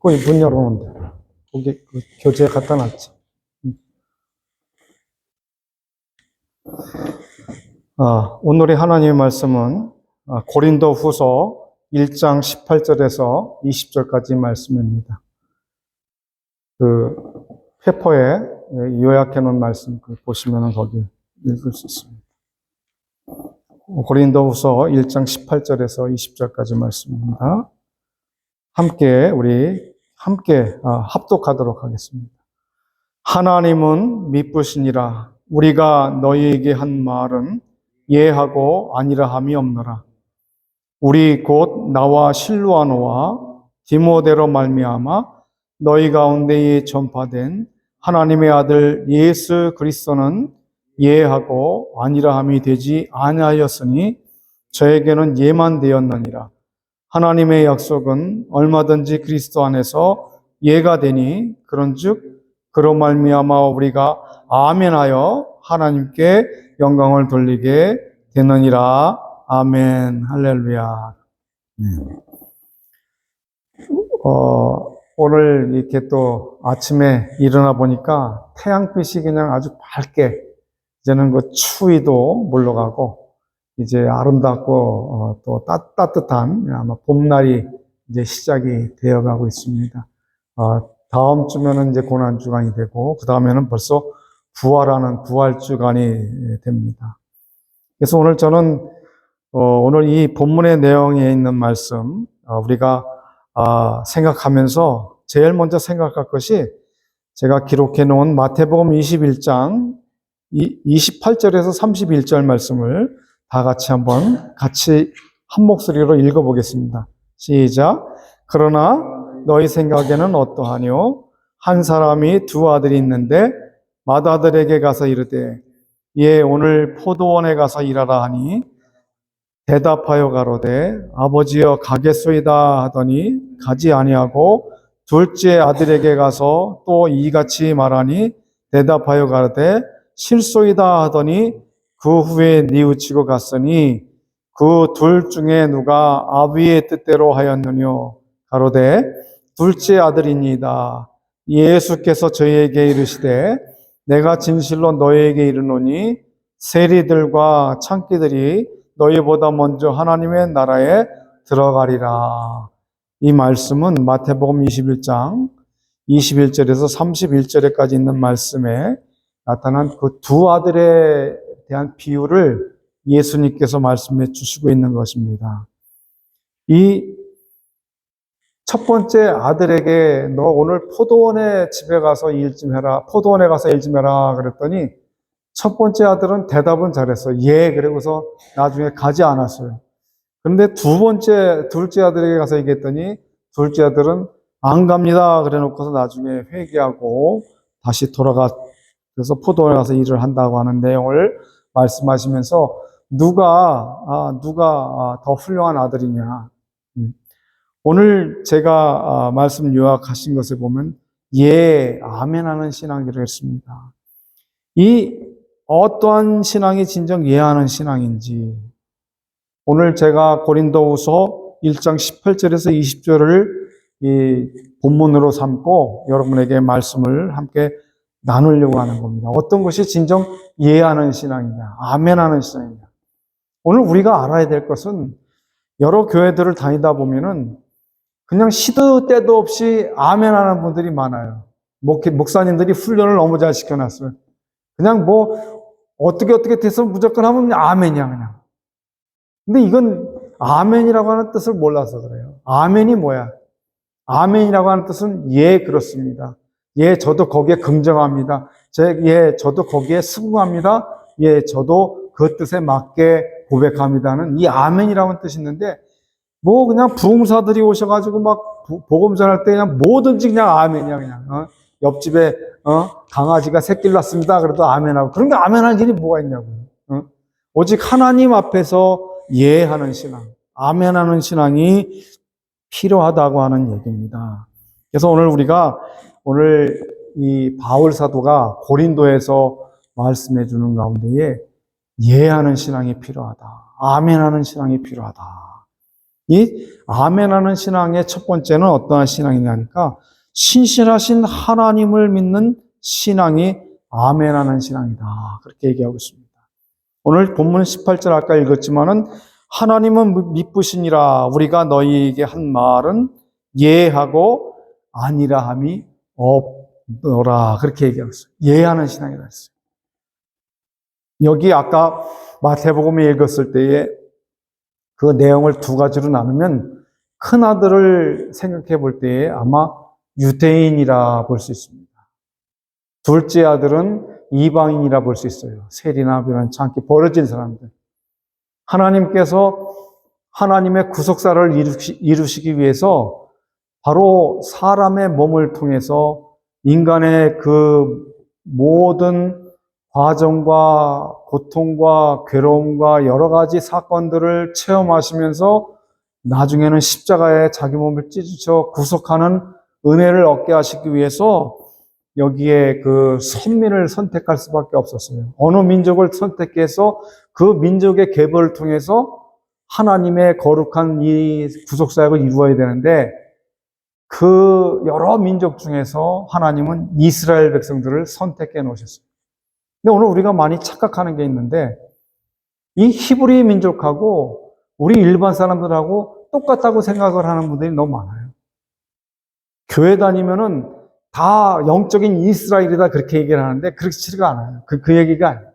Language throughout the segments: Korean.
거기 문 열어놓은데. 거기 그 교재에 갖다 놨지. 오늘의 하나님의 말씀은 고린도 후서 1장 18절에서 20절까지 말씀입니다. 그 페퍼에 요약해 놓은 말씀 보시면 거기 읽을 수 있습니다. 고린도 후서 1장 18절에서 20절까지 말씀입니다. 우리 함께 합독하도록 하겠습니다. 하나님은 미쁘시니라. 우리가 너희에게 한 말은 예하고 아니라함이 없노라. 우리 곧 나와 실루아노와 디모데로 말미암아 너희 가운데에 전파된 하나님의 아들 예수 그리스도는 예하고 아니라함이 되지 아니하였으니 저에게는 예만 되었느니라. 하나님의 약속은 얼마든지 그리스도 안에서 예가 되니 그런즉 그로 말미암아 우리가 아멘하여 하나님께 영광을 돌리게 되느니라. 아멘. 할렐루야. 오늘 이렇게 또 아침에 일어나 보니까 태양빛이 그냥 아주 밝게, 이제는 그 추위도 물러가고 이제 아름답고 또 따뜻한 아마 봄날이 이제 시작이 되어가고 있습니다. 다음 주면은 이제 고난주간이 되고 그 다음에는 벌써 부활하는 부활주간이 됩니다. 그래서 오늘 저는 오늘 이 본문의 내용에 있는 말씀 우리가 생각하면서 제일 먼저 생각할 것이 제가 기록해 놓은 마태복음 21장 28절에서 31절 말씀을 다 같이 한 목소리로 읽어보겠습니다. 시작. 그러나 너희 생각에는 어떠하뇨? 한 사람이 두 아들이 있는데 맏아들에게 가서 이르되 오늘 포도원에 가서 일하라 하니 대답하여 가로되 아버지여 가겠소이다 하더니 가지 아니하고 둘째 아들에게 가서 또 이같이 말하니 대답하여 가로되 실소이다 하더니 그 후에 뉘우치고 갔으니 그 둘 중에 누가 아비의 뜻대로 하였느뇨? 가로되 둘째 아들이니이다. 예수께서 저희에게 이르시되 내가 진실로 너희에게 이르노니 세리들과 창기들이 너희보다 먼저 하나님의 나라에 들어가리라. 이 말씀은 마태복음 21장 21절에서 31절에까지 있는 말씀에 나타난 그 두 아들에 대한 비유를 예수님께서 말씀해 주시고 있는 것입니다. 이 첫 번째 아들에게 너 오늘 포도원에 가서 일 좀 해라 그랬더니 첫 번째 아들은 대답은 잘했어요. 예, 그러고서 나중에 가지 않았어요. 그런데 둘째 아들에게 가서 얘기했더니 둘째 아들은 안 갑니다 그래 놓고서 나중에 회개하고 다시 그래서 포도원에 가서 일을 한다고 하는 내용을 말씀하시면서 누가 더 훌륭한 아들이냐. 오늘 제가 말씀 요약하신 것을 보면 아멘하는 신앙이라고 했습니다. 이 어떠한 신앙이 진정 예하는 신앙인지 오늘 제가 고린도후서 1장 18절에서 20절을 이 본문으로 삼고 여러분에게 말씀을 함께 나누려고 하는 겁니다. 어떤 것이 진정 예하는 신앙이냐, 아멘하는 신앙이냐. 오늘 우리가 알아야 될 것은 여러 교회들을 다니다 보면은 그냥 시도 때도 없이 아멘하는 분들이 많아요. 목사님들이 훈련을 너무 잘 시켜놨어요. 그냥 어떻게 돼서 무조건 하면 아멘이야, 그냥. 근데 이건 아멘이라고 하는 뜻을 몰라서 그래요. 아멘이 뭐야? 아멘이라고 하는 뜻은 그렇습니다. 저도 거기에 긍정합니다. 저도 거기에 수긍합니다. 저도 그 뜻에 맞게 고백합니다는 이 아멘이라고 하는 뜻이 있는데 그냥 부흥사들이 오셔가지고 막 복음 전할 때 그냥 뭐든지 그냥 아멘이야, 그냥. 옆집에 강아지가 새끼를 낳습니다. 그래도 아멘하고. 그런 게 아멘할 일이 뭐가 있냐고요. 오직 하나님 앞에서 예하는 신앙, 아멘하는 신앙이 필요하다고 하는 얘기입니다. 그래서 오늘 이 바울 사도가 고린도에서 말씀해 주는 가운데에 예하는 신앙이 필요하다. 아멘하는 신앙이 필요하다. 이 아멘하는 신앙의 첫 번째는 어떠한 신앙이냐니까 신실하신 하나님을 믿는 신앙이 아멘하는 신앙이다. 그렇게 얘기하고 있습니다. 오늘 본문 18절 아까 읽었지만은 하나님은 미쁘시니라 우리가 너희에게 한 말은 예하고 아니라 함이 없노라. 그렇게 얘기하고 있어요. 예하는 신앙이라 했어요. 여기 아까 마태복음에 읽었을 때에 그 내용을 두 가지로 나누면 큰아들을 생각해 볼 때에 아마 유대인이라 볼 수 있습니다. 둘째 아들은 이방인이라 볼 수 있어요. 세리나 변한치 않게 버려진 사람들. 하나님께서 하나님의 구속사를 이루시기 위해서 바로 사람의 몸을 통해서 인간의 그 모든 과정과 고통과 괴로움과 여러 가지 사건들을 체험하시면서 나중에는 십자가에 자기 몸을 찢으셔 구속하는 은혜를 얻게 하시기 위해서 여기에 그 선민을 선택할 수밖에 없었어요. 어느 민족을 선택해서 그 민족의 계보를 통해서 하나님의 거룩한 이 구속사역을 이루어야 되는데 그 여러 민족 중에서 하나님은 이스라엘 백성들을 선택해 놓으셨어요. 근데 오늘 우리가 많이 착각하는 게 있는데 이 히브리 민족하고 우리 일반 사람들하고 똑같다고 생각을 하는 분들이 너무 많아요. 교회 다니면은 다 영적인 이스라엘이다 그렇게 얘기를 하는데 그렇지가 않아요. 그 얘기가 아니에요.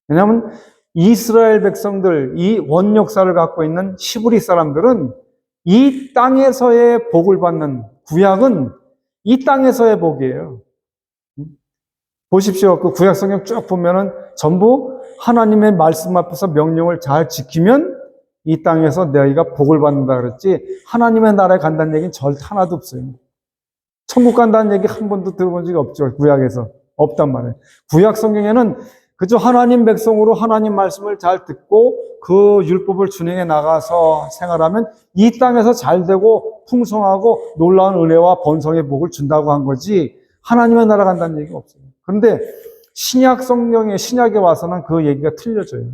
왜냐하면 이스라엘 백성들, 이 원역사를 갖고 있는 히브리 사람들은 이 땅에서의 복을 받는 구약은 이 땅에서의 복이에요. 보십시오. 그 구약 성경 쭉 보면은 전부 하나님의 말씀 앞에서 명령을 잘 지키면 이 땅에서 너희가 복을 받는다 그랬지 하나님의 나라에 간다는 얘기는 절대 하나도 없어요. 천국 간다는 얘기 한 번도 들어본 적이 없죠. 구약에서. 없단 말이에요. 구약 성경에는 그저 하나님 백성으로 하나님 말씀을 잘 듣고 그 율법을 준행해 나가서 생활하면 이 땅에서 잘 되고 풍성하고 놀라운 은혜와 번성의 복을 준다고 한 거지 하나님의 나라 간다는 얘기가 없어요. 그런데 신약 성경에 신약에 와서는 그 얘기가 틀려져요.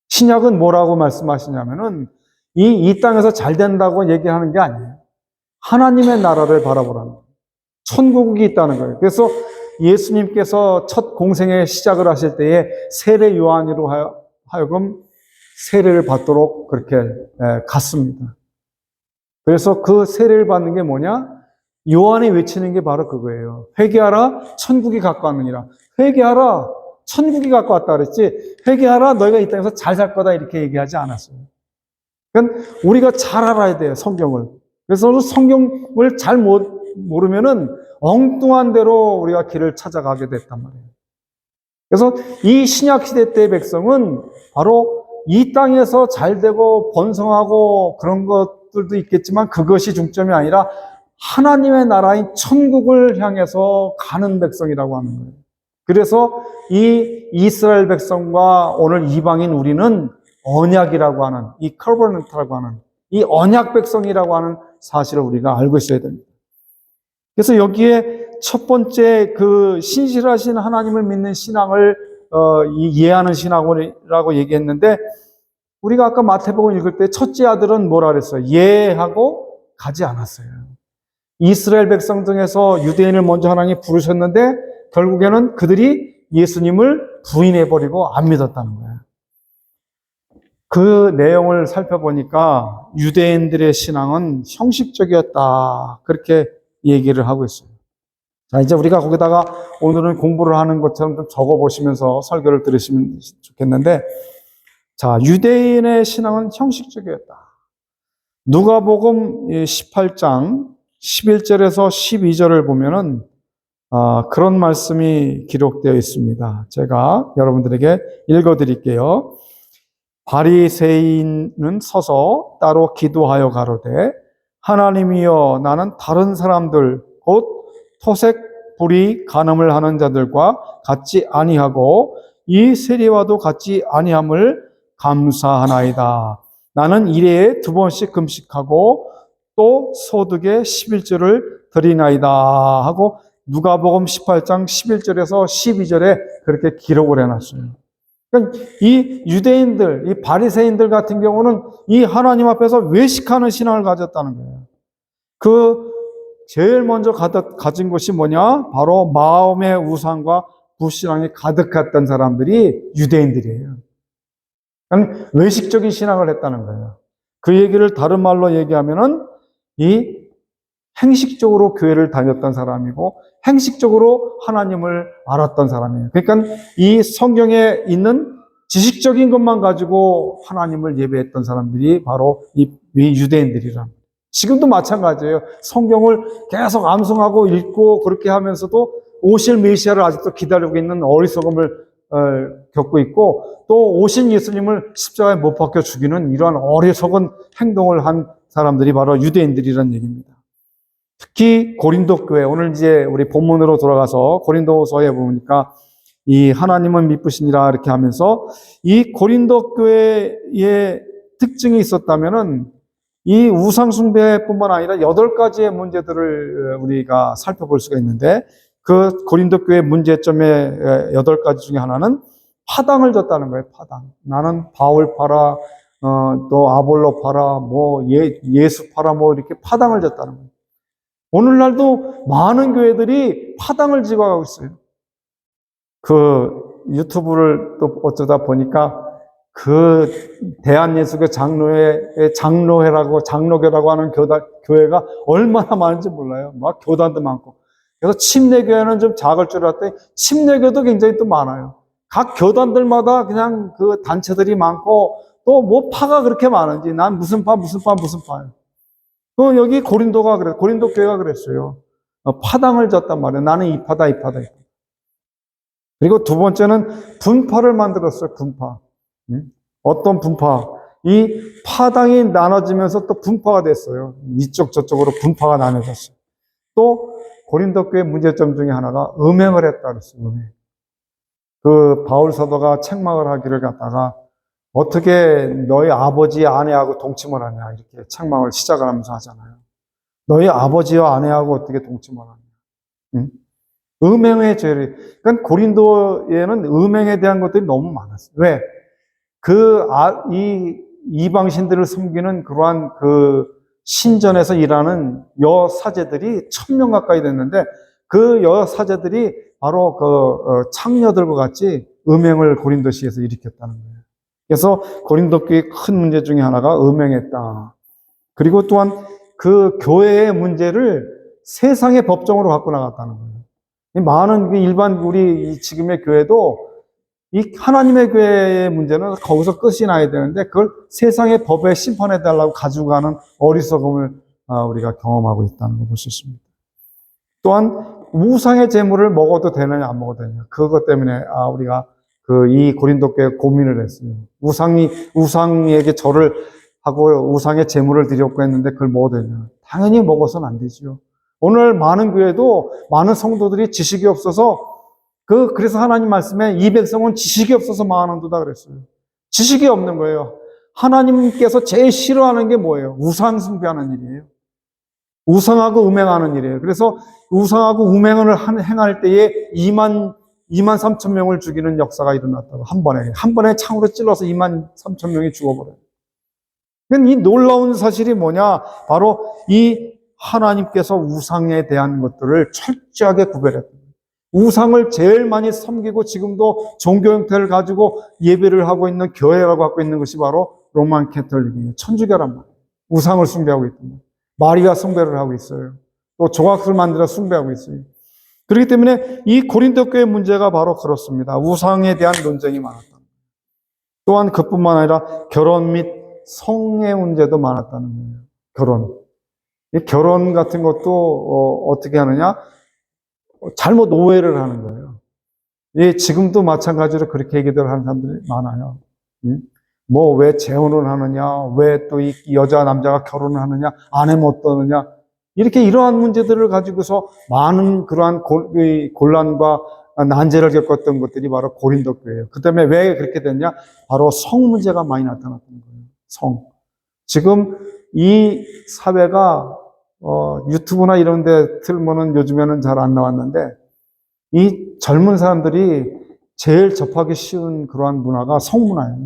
신약은 뭐라고 말씀하시냐면은 이 땅에서 잘 된다고 얘기하는 게 아니에요. 하나님의 나라를 바라보라는 거예요. 천국이 있다는 거예요. 그래서 예수님께서 첫 공생의 시작을 하실 때에 세례 요한으로 하여금 세례를 받도록 그렇게 갔습니다. 그래서 그 세례를 받는 게 뭐냐? 요한이 외치는 게 바로 그거예요. 회개하라, 천국이 가까웠느니라. 회개하라, 천국이 가까웠다 그랬지. 회개하라, 너희가 이 땅에서 잘 살 거다 이렇게 얘기하지 않았어요. 그러니까 우리가 잘 알아야 돼요, 성경을. 그래서 성경을 잘 모르면은 엉뚱한 대로 우리가 길을 찾아가게 됐단 말이에요. 그래서 이 신약 시대 때의 백성은 바로 이 땅에서 잘 되고 번성하고 그런 것들도 있겠지만 그것이 중점이 아니라 하나님의 나라인 천국을 향해서 가는 백성이라고 하는 거예요. 그래서 이 이스라엘 백성과 오늘 이방인 우리는 언약이라고 하는 이 커버넌트라고 하는 이 언약 백성이라고 하는 사실을 우리가 알고 있어야 됩니다. 그래서 여기에 첫 번째 그 신실하신 하나님을 믿는 신앙을 이해하는 신앙이라고 얘기했는데 우리가 아까 마태복음 읽을 때 첫째 아들은 뭐라 그랬어요? 예하고 가지 않았어요. 이스라엘 백성 중에서 유대인을 먼저 하나님이 부르셨는데 결국에는 그들이 예수님을 부인해버리고 안 믿었다는 거예요. 그 내용을 살펴보니까 유대인들의 신앙은 형식적이었다. 그렇게 얘기를 하고 있어요. 자, 이제 우리가 거기다가 오늘은 공부를 하는 것처럼 좀 적어보시면서 설교를 들으시면 좋겠는데, 자, 유대인의 신앙은 형식적이었다. 누가복음 18장 11절에서 12절을 보면은 그런 말씀이 기록되어 있습니다. 제가 여러분들에게 읽어드릴게요. 바리새인은 서서 따로 기도하여 가로되 하나님이여 나는 다른 사람들 곧 토색 불의 간음을 하는 자들과 같지 아니하고 이 세리와도 같지 아니함을 감사하나이다. 나는 일해에 2번씩 금식하고 또 소득의 11조를 드리나이다 하고 누가복음 18장 11절에서 12절에 그렇게 기록을 해놨어요. 그러니까 이 유대인들, 이 바리새인들 같은 경우는 이 하나님 앞에서 외식하는 신앙을 가졌다는 거예요. 그 제일 먼저 가진 것이 뭐냐? 바로 마음의 우상과 불신앙이 가득했던 사람들이 유대인들이에요. 그러니까 외식적인 신앙을 했다는 거예요. 그 얘기를 다른 말로 얘기하면은 이 행식적으로 교회를 다녔던 사람이고 행식적으로 하나님을 알았던 사람이에요. 그러니까 이 성경에 있는 지식적인 것만 가지고 하나님을 예배했던 사람들이 바로 이 유대인들이란. 지금도 마찬가지예요. 성경을 계속 암송하고 읽고 그렇게 하면서도 오실 메시아를 아직도 기다리고 있는 어리석음을 겪고 있고 또 오신 예수님을 십자가에 못 박혀 죽이는 이러한 어리석은 행동을 한 사람들이 바로 유대인들이란 얘기입니다. 특히 고린도 교회, 오늘 이제 우리 본문으로 돌아가서 고린도서에 보니까 이 하나님은 미쁘시니라 이렇게 하면서 이 고린도 교회의 특징이 있었다면은 이 우상숭배뿐만 아니라 8가지의 문제들을 우리가 살펴볼 수가 있는데 그 고린도 교회 문제점의 8가지 중에 하나는 파당을 졌다는 거예요. 파당. 나는 바울 파라, 또 아볼로 파라, 뭐 예수 파라, 뭐 이렇게 파당을 졌다는 거예요. 오늘날도 많은 교회들이 파당을 지어가고 있어요. 그 유튜브를 또 어쩌다 보니까 그 대한예수교 장로교라고 하는 교회가 얼마나 많은지 몰라요. 막 교단도 많고. 그래서 침례교회는 좀 작을 줄 알았더니 침례교도 굉장히 또 많아요. 각 교단들마다 그냥 그 단체들이 많고 또 뭐 파가 그렇게 많은지 난 무슨 파예요. 여기 고린도 교회가 그랬어요. 파당을 졌단 말이에요. 나는 이 파다. 그리고 두 번째는 분파를 만들었어요. 분파. 어떤 분파? 이 파당이 나눠지면서 또 분파가 됐어요. 이쪽 저쪽으로 분파가 나눠졌어요. 또 고린도 교회 문제점 중에 하나가 음행을 했다 그랬어요. 음행. 그 바울 사도가 책망을 하기를 갖다가 어떻게 너희 아버지의 아내하고 동침을 하냐 이렇게 책망을 시작을 하면서 하잖아요. 너희 아버지와 아내하고 어떻게 동침을 하냐. 응? 음행의 죄를. 그러니까 고린도에는 음행에 대한 것들이 너무 많았어요. 왜? 이 이방신들을 섬기는 그러한 그 신전에서 일하는 여사제들이 1000명 가까이 됐는데 그 여사제들이 바로 그 창녀들과 같이 음행을 고린도시에서 일으켰다는 거예요. 그래서 고린도 교회의 큰 문제 중에 하나가 음행했다. 그리고 또한 그 교회의 문제를 세상의 법정으로 갖고 나갔다는 거예요. 많은 일반 우리 지금의 교회도 이 하나님의 교회의 문제는 거기서 끝이 나야 되는데 그걸 세상의 법에 심판해 달라고 가지고 가는 어리석음을 우리가 경험하고 있다는 걸 볼 수 있습니다. 또한 우상의 제물을 먹어도 되느냐 안 먹어도 되느냐 그것 때문에 우리가 이 고린도 교회 고민을 했어요. 우상에게 절을 하고 우상의 제물을 드렸고 했는데 그걸 먹어도 되냐? 당연히 먹어서는 안 되지요. 오늘 많은 교회도 많은 성도들이 지식이 없어서 그래서 하나님 말씀에 이 백성은 지식이 없어서 망하는도다 그랬어요. 지식이 없는 거예요. 하나님께서 제일 싫어하는 게 뭐예요? 우상 숭배하는 일이에요. 우상하고 음행하는 일이에요. 그래서 우상하고 음행을 행할 때에 2만 3천 명을 죽이는 역사가 일어났다고. 한 번에 창으로 찔러서 2만 3천 명이 죽어버려요. 이 놀라운 사실이 뭐냐? 바로 이 하나님께서 우상에 대한 것들을 철저하게 구별했다. 우상을 제일 많이 섬기고 지금도 종교 형태를 가지고 예배를 하고 있는 교회가 갖고 있는 것이 바로 로만 캐톨릭이에요. 천주교란 말이에요. 우상을 숭배하고 있단 말이에요. 마리아 숭배를 하고 있어요. 또 조각을 만들어 숭배하고 있어요. 그렇기 때문에 이 고린도 교회 문제가 바로 그렇습니다. 우상에 대한 논쟁이 많았다. 또한 그뿐만 아니라 결혼 및 성의 문제도 많았다는 거예요. 결혼 같은 것도 어떻게 하느냐? 잘못 오해를 하는 거예요. 지금도 마찬가지로 그렇게 얘기들 하는 사람들이 많아요. 뭐 왜 재혼을 하느냐? 왜 또 이 여자 남자가 결혼을 하느냐? 아내 못 떠느냐? 이러한 문제들을 가지고서 많은 그러한 곤란과 난제를 겪었던 것들이 바로 고린도 교회예요. 그 때문에 왜 그렇게 됐냐? 바로 성 문제가 많이 나타났던 거예요. 성. 지금 이 사회가 유튜브나 이런 데 틀면은 요즘에는 잘 안 나왔는데 이 젊은 사람들이 제일 접하기 쉬운 그러한 문화가 성문화예요.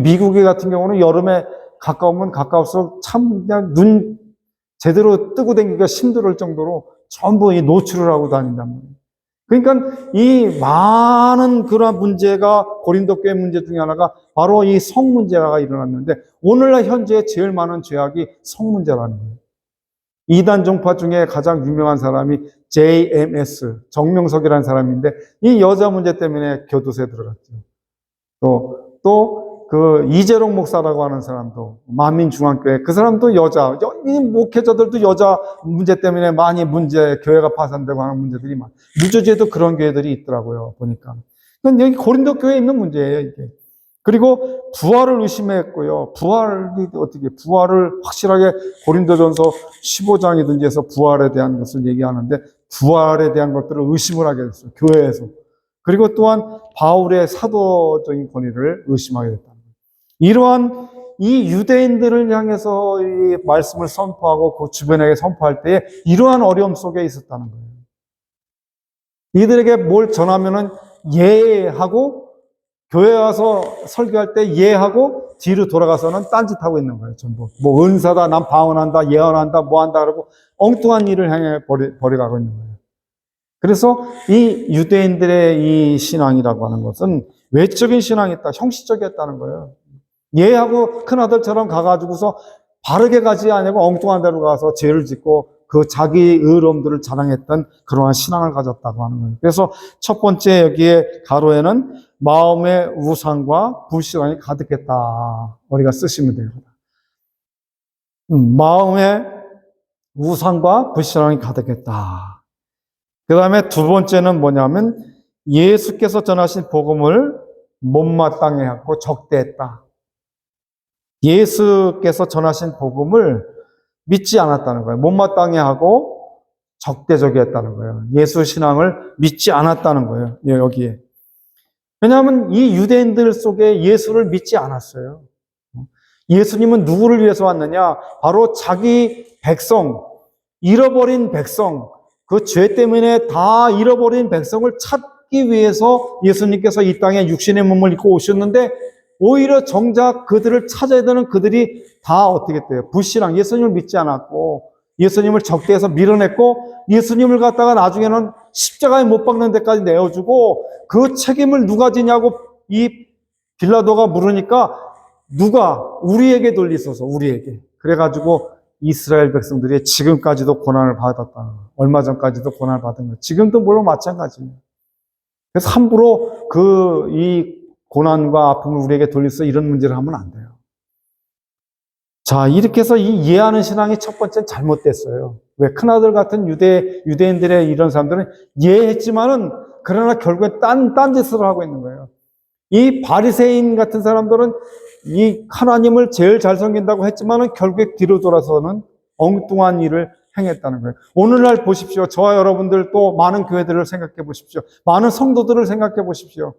미국에 같은 경우는 여름에 가까우면 가까울수록 참 그냥 눈 제대로 뜨고 다니기가 힘들 정도로 전부 이 노출을 하고 다닌단 말이에요. 그러니까 이 많은 그런 문제가 고린도 교회 문제 중에 하나가 바로 이 성 문제가 일어났는데 오늘날 현재 제일 많은 죄악이 성 문제라는 거예요. 이단 종파 중에 가장 유명한 사람이 JMS, 정명석이라는 사람인데 이 여자 문제 때문에 교도소에 들어갔죠. 또 그 이재롱 목사라고 하는 사람도 만민중앙교회 그 사람도 여자, 이 목회자들도 여자 문제 때문에 많이 교회가 파산되고 하는 문제들이 많아요. 뉴저지에도 그런 교회들이 있더라고요, 보니까. 그건 여기 고린도 교회에 있는 문제예요, 이게. 그리고 부활을 의심했고요. 부활을 확실하게 고린도전서 15장이든지 해서 부활에 대한 것을 얘기하는데 부활에 대한 것들을 의심을 하게 됐어요, 교회에서. 그리고 또한 바울의 사도적인 권위를 의심하게 됐다. 이러한 이 유대인들을 향해서 이 말씀을 선포하고 그 주변에게 선포할 때에 이러한 어려움 속에 있었다는 거예요. 이들에게 뭘 전하면은 예하고 교회 와서 설교할 때 예하고 뒤로 돌아가서는 딴짓하고 있는 거예요. 전부 뭐 은사다, 난 방언한다, 예언한다, 뭐한다 그러고 엉뚱한 일을 향해 버려가고 있는 거예요. 그래서 이 유대인들의 이 신앙이라고 하는 것은 외적인 신앙이었다, 형식적이었다는 거예요. 얘하고 큰아들처럼 가가지고서 바르게 가지 아니고 엉뚱한 데로 가서 죄를 짓고 그 자기 의로움들을 자랑했던 그러한 신앙을 가졌다고 하는 거예요. 그래서 첫 번째 여기에 가로에는 마음의 우상과 불신앙이 가득했다. 우리가 쓰시면 됩니다. 마음의 우상과 불신앙이 가득했다. 그 다음에 두 번째는 뭐냐면 예수께서 전하신 복음을 못마땅해 하고 적대했다. 예수께서 전하신 복음을 믿지 않았다는 거예요. 못마땅해 하고 적대적이었다는 거예요. 예수 신앙을 믿지 않았다는 거예요. 여기에. 왜냐하면 이 유대인들 속에 예수를 믿지 않았어요. 예수님은 누구를 위해서 왔느냐? 바로 자기 백성, 잃어버린 백성, 그 죄 때문에 다 잃어버린 백성을 찾기 위해서 예수님께서 이 땅에 육신의 몸을 입고 오셨는데 오히려 정작 그들을 찾아야 되는 그들이 다 어떻게 돼요? 불신앙, 예수님을 믿지 않았고 예수님을 적대해서 밀어냈고 예수님을 갖다가 나중에는 십자가에 못 박는 데까지 내어주고 그 책임을 누가 지냐고 이 빌라도가 물으니까 누가? 우리에게 돌리소서, 우리에게. 그래가지고 이스라엘 백성들이 지금까지도 고난을 받았다. 얼마 전까지도 고난을 받은 거예요. 지금도 물론 마찬가지예요. 그래서 함부로 이 고난과 아픔을 우리에게 돌려서 이런 문제를 하면 안 돼요. 자, 이렇게 해서 이 이해하는 신앙이 첫 번째는 잘못됐어요. 왜? 큰아들 같은 유대인들의 이런 사람들은 이해했지만은 그러나 결국에 딴짓을 하고 있는 거예요. 이 바리새인 같은 사람들은 이 하나님을 제일 잘 섬긴다고 했지만은 결국에 뒤로 돌아서는 엉뚱한 일을 행했다는 거예요. 오늘날 보십시오. 저와 여러분들 또 많은 교회들을 생각해 보십시오. 많은 성도들을 생각해 보십시오.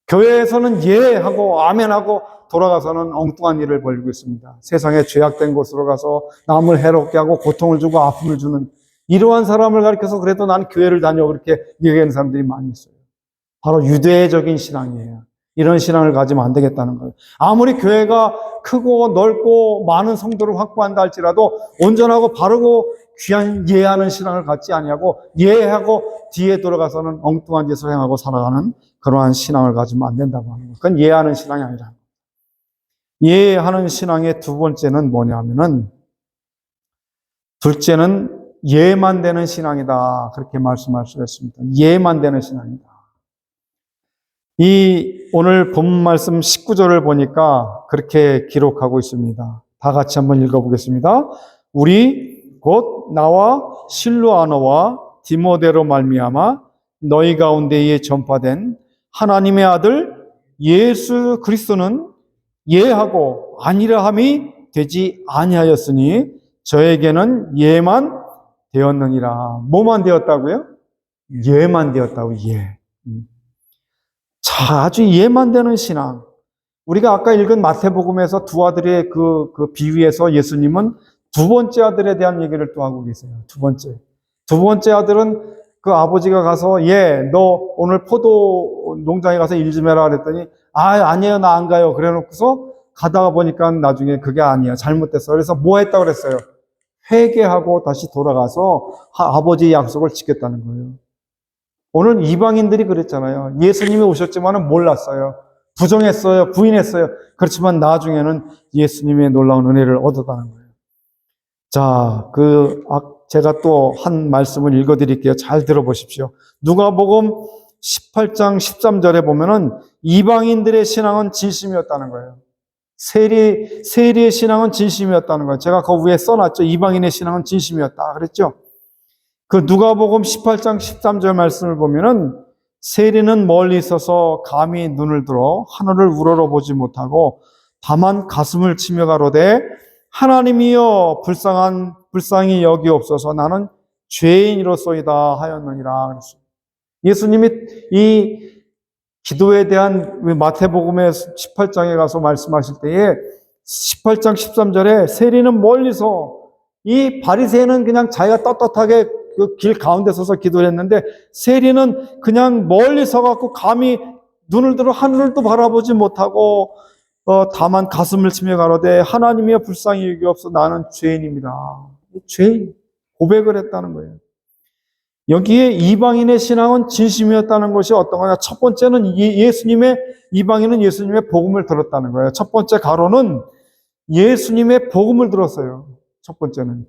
교회에서는 예하고 아멘하고 돌아가서는 엉뚱한 일을 벌이고 있습니다. 세상에 죄악된 곳으로 가서 남을 해롭게 하고 고통을 주고 아픔을 주는 이러한 사람을 가리켜서 그래도 나는 교회를 다녀 그렇게 얘기하는 사람들이 많이 있어요. 바로 유대적인 신앙이에요. 이런 신앙을 가지면 안 되겠다는 거예요. 아무리 교회가 크고 넓고 많은 성도를 확보한다 할지라도 온전하고 바르고 귀한 예하는 신앙을 갖지 아니하고 예하고 뒤에 돌아가서는 엉뚱한 짓을 행하고 살아가는 그러한 신앙을 가지면 안 된다고 하는 거예요. 그건 예하는 신앙이 아니라. 예하는 신앙의 두 번째는 뭐냐면은 둘째는 예만 되는 신앙이다. 그렇게 말씀할 수 있습니다. 예만 되는 신앙이다. 이 오늘 본문 말씀 19절을 보니까 그렇게 기록하고 있습니다. 다 같이 한번 읽어보겠습니다. 우리 곧 나와 실로아너와 디모데로 말미암아 너희 가운데에 전파된 하나님의 아들 예수 그리스도는 예하고 아니라함이 되지 아니하였으니 저에게는 예만 되었느니라. 뭐만 되었다고요? 예만 되었다고. 예. 자, 아주 예만 되는 신앙. 우리가 아까 읽은 마태복음에서 두 아들의 그 비유에서 예수님은 두 번째 아들에 대한 얘기를 또 하고 계세요. 두 번째 아들은 그 아버지가 가서 너 오늘 포도 농장에 가서 일 좀 해라 그랬더니 아니에요, 나 안 가요. 그래 놓고서 가다가 보니까 나중에 그게 아니야, 잘못됐어. 그래서 뭐 했다고 그랬어요? 회개하고 다시 돌아가서 아버지의 약속을 지켰다는 거예요. 오늘 이방인들이 그랬잖아요. 예수님이 오셨지만은 몰랐어요. 부정했어요. 부인했어요. 그렇지만 나중에는 예수님의 놀라운 은혜를 얻었다는 거예요. 자, 제가 또 한 말씀을 읽어드릴게요. 잘 들어보십시오. 누가복음 18장 13절에 보면은 이방인들의 신앙은 진심이었다는 거예요. 세리의 신앙은 진심이었다는 거예요. 제가 그 위에 써놨죠. 이방인의 신앙은 진심이었다 그랬죠. 그 누가복음 18장 13절 말씀을 보면은 세리는 멀리 있어서 감히 눈을 들어 하늘을 우러러보지 못하고 다만 가슴을 치며 가로되 하나님이여 불쌍히 여기옵소서 나는 죄인이로소이다 하였느니라 그랬어요. 예수님이 이 기도에 대한 마태복음의 18장에 가서 말씀하실 때에 18장 13절에 세리는 멀리서 이 바리새인은 그냥 자기가 떳떳하게 그 길 가운데 서서 기도를 했는데 세리는 그냥 멀리 서갖고 감히 눈을 들어 하늘도 바라보지 못하고 다만 가슴을 치며 가로되 하나님이여 불쌍히 여기옵소서 나는 죄인입니다. 죄인 고백을 했다는 거예요. 여기에 이방인의 신앙은 진심이었다는 것이 어떤 거냐? 첫 번째는 이방인은 예수님의 복음을 들었다는 거예요. 첫 번째 가로는 예수님의 복음을 들었어요. 첫 번째는.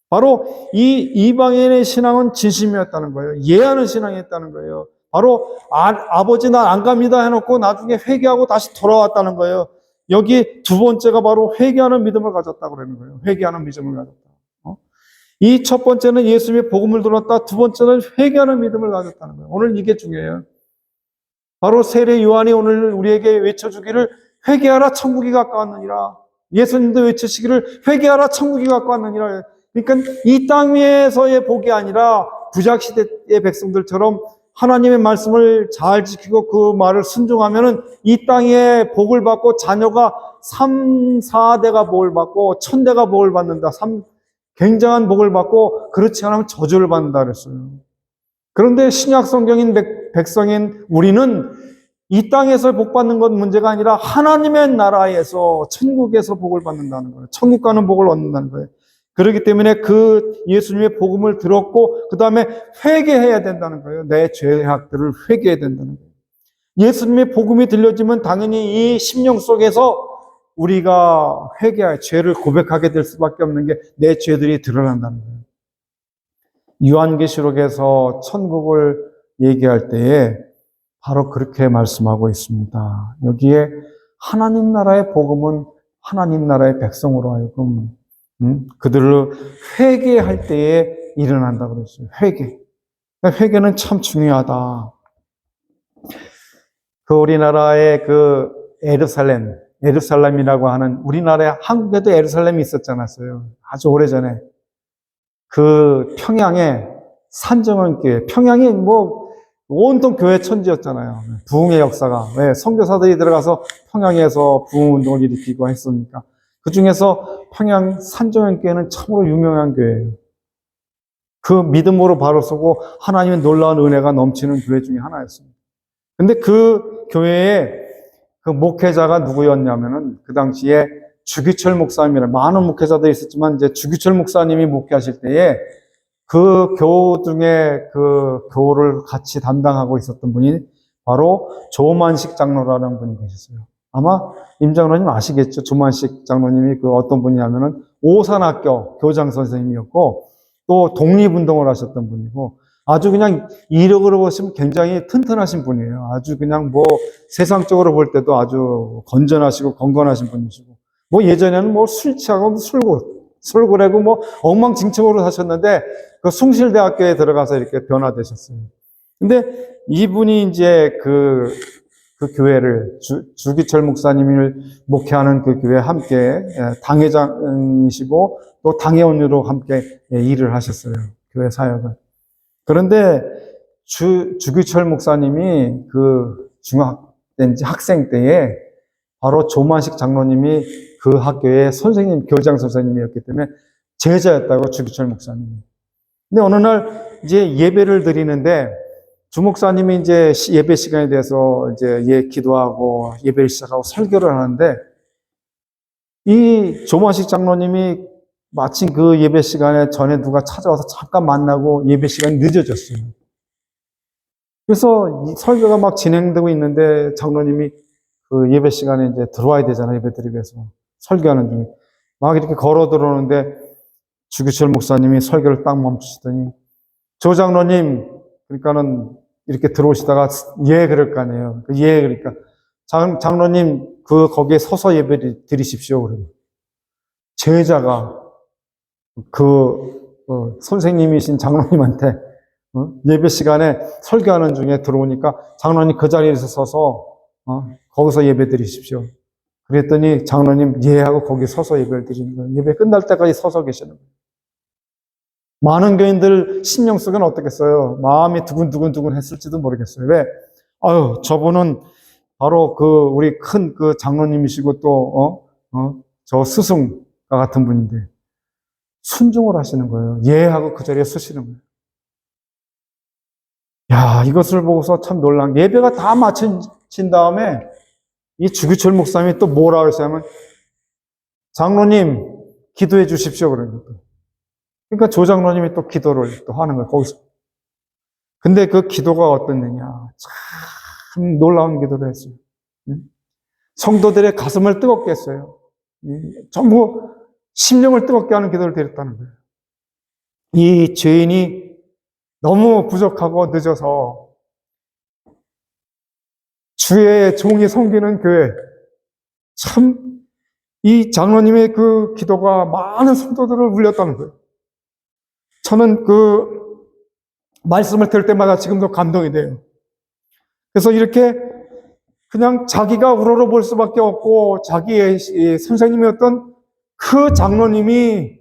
바로 이 이방인의 신앙은 진심이었다는 거예요. 예하는 신앙이었다는 거예요. 바로 아버지 나 안 갑니다 해놓고 나중에 회개하고 다시 돌아왔다는 거예요. 여기 두 번째가 바로 회개하는 믿음을 가졌다고 그러는 거예요. 회개하는 믿음을 가졌다. 이 첫 번째는 예수님의 복음을 들었다. 두 번째는 회개하는 믿음을 가졌다는 거예요. 오늘 이게 중요해요. 바로 세례 요한이 오늘 우리에게 외쳐주기를 회개하라 천국이 가까웠느니라. 예수님도 외치시기를 회개하라 천국이 가까웠느니라. 그러니까 이 땅 위에서의 복이 아니라 구약시대의 백성들처럼 하나님의 말씀을 잘 지키고 그 말을 순종하면은 이 땅에 복을 받고 자녀가 3, 4대가 복을 받고 1000대가 복을 받는다. 굉장한 복을 받고 그렇지 않으면 저주를 받는다 그랬어요. 그런데 신약 성경인 백성인 우리는 이 땅에서 복 받는 건 문제가 아니라 하나님의 나라에서 천국에서 복을 받는다는 거예요. 천국 가는 복을 얻는다는 거예요. 그렇기 때문에 그 예수님의 복음을 들었고 그 다음에 회개해야 된다는 거예요. 내 죄악들을 회개해야 된다는 거예요. 예수님의 복음이 들려지면 당연히 이 심령 속에서 우리가 회개할 죄를 고백하게 될 수밖에 없는 게 내 죄들이 드러난다는 거예요. 요한계시록에서 천국을 얘기할 때에 바로 그렇게 말씀하고 있습니다. 여기에 하나님 나라의 복음은 하나님 나라의 백성으로 하여금 그들을 회개할 때에 일어난다고 그랬어요. 회개는 참 중요하다. 우리나라의 에루살렘이라고 하는 우리나라에 한국에도 에루살렘이 있었지 않았어요. 아주 오래전에. 평양에 산정원교회, 평양이 온통 교회 천지였잖아요. 부흥의 역사가. 왜? 선교사들이 들어가서 평양에서 부흥운동을 일으키고 했으니까. 그 중에서 평양 산정원교회는 참으로 유명한 교회예요. 그 믿음으로 바로 서고 하나님의 놀라운 은혜가 넘치는 교회 중에 하나였습니다. 근데 그 교회에 그 목회자가 누구였냐면은 그 당시에 주기철 목사님이라 많은 목회자들이 있었지만 이제 주기철 목사님이 목회하실 때에 그 교우 중에 그 교우를 같이 담당하고 있었던 분이 바로 조만식 장로라는 분이 계셨어요. 아마 임 장로님 아시겠죠? 조만식 장로님이 어떤 분이냐면은 오산학교 교장 선생님이었고 또 독립운동을 하셨던 분이고 아주 그냥 이력으로 보시면 굉장히 튼튼하신 분이에요. 아주 그냥 세상적으로 볼 때도 아주 건전하시고 건건하신 분이시고 예전에는 술 취하고 술고래고 엉망진창으로 사셨는데 그 숭실대학교에 들어가서 이렇게 변화되셨어요. 근데 이분이 이제 그 교회를 주기철 목사님을 목회하는 그 교회에 함께 당회장이시고 또 당회원으로 함께 일을 하셨어요. 교회 사역을. 그런데 주기철 목사님이 학생 때에 바로 조만식 장로님이 그 학교의 교장 선생님이었기 때문에 제자였다고 주기철 목사님이. 근데 어느 날 이제 예배를 드리는데 주목사님이 이제 예배 시간에 대해서 이제 기도하고 예배를 시작하고 설교를 하는데 이 조만식 장로님이 마침 그 예배 시간에 전에 누가 찾아와서 잠깐 만나고 예배 시간이 늦어졌어요. 그래서 이 설교가 막 진행되고 있는데 장로님이 그 예배 시간에 이제 들어와야 되잖아요. 예배 드리기 위해서. 설교하는 중에. 막 이렇게 걸어 들어오는데 주기철 목사님이 설교를 딱 멈추시더니 조 장로님, 그러니까는 이렇게 들어오시다가 예, 그럴 거 아니에요. 예, 그러니까. 장로님, 거기에 서서 예배 드리십시오. 그러면. 제자가 선생님이신 장로님한테 예배 시간에 설교하는 중에 들어오니까 장로님 그 자리에서 서서 거기서 예배 드리십시오. 그랬더니 장로님 예 하고 거기 서서 예배를 드리는 거예요. 예배 끝날 때까지 서서 계시는 거예요. 많은 교인들 심령 속에는 어떻겠어요? 마음이 두근두근 했을지도 모르겠어요. 왜? 아유, 저분은 바로 우리 큰 장로님이시고 또, 저 스승과 같은 분인데, 순종을 하시는 거예요. 예 하고 그 자리에 서시는 거예요. 야, 이것을 보고서 참 놀란 게 예배가 다 마친 다음에 이 주기철 목사님이 또 뭐라 그러냐면 장로님 기도해 주십시오 그러는 거예요. 그러니까 조 장로님이 또 기도를 또 하는 거예요. 거기서. 근데 그 기도가 어떻느냐. 참 놀라운 기도를 했어요. 성도들의 가슴을 뜨겁게 했어요. 전부 심령을 뜨겁게 하는 기도를 드렸다는 거예요. 이 죄인이 너무 부족하고 늦어서 주의 종이 섬기는 교회, 참 이 장로님의 그 기도가 많은 성도들을 울렸다는 거예요. 저는 그 말씀을 들을 때마다 지금도 감동이 돼요. 그래서 이렇게 그냥 자기가 우러러볼 수밖에 없고 자기의 선생님이었던 그 장로님이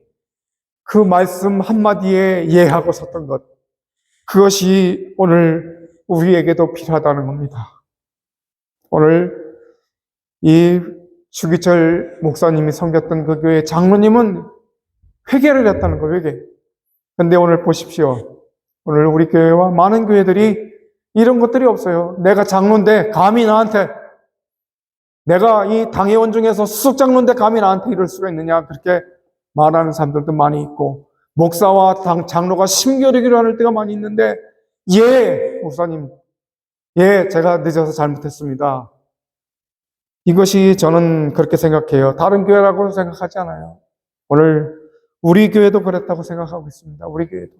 그 말씀 한마디에 예하고 섰던 것, 그것이 오늘 우리에게도 필요하다는 겁니다. 오늘 이 주기철 목사님이 섬겼던 그 교회 장로님은 회개를 했다는 거예요, 회개. 근데 오늘 보십시오. 오늘 우리 교회와 많은 교회들이 이런 것들이 없어요. 내가 장로인데 감히 나한테, 내가 이 당회원 중에서 수석 장로인데 감히 나한테 이럴 수가 있느냐, 그렇게 말하는 사람들도 많이 있고, 목사와 장로가 심겨루기를 하는 때가 많이 있는데, 예, 목사님, 예, 제가 늦어서 잘못했습니다. 이것이 저는 그렇게 생각해요. 다른 교회라고 생각하지 않아요. 오늘 우리 교회도 그랬다고 생각하고 있습니다. 우리 교회도.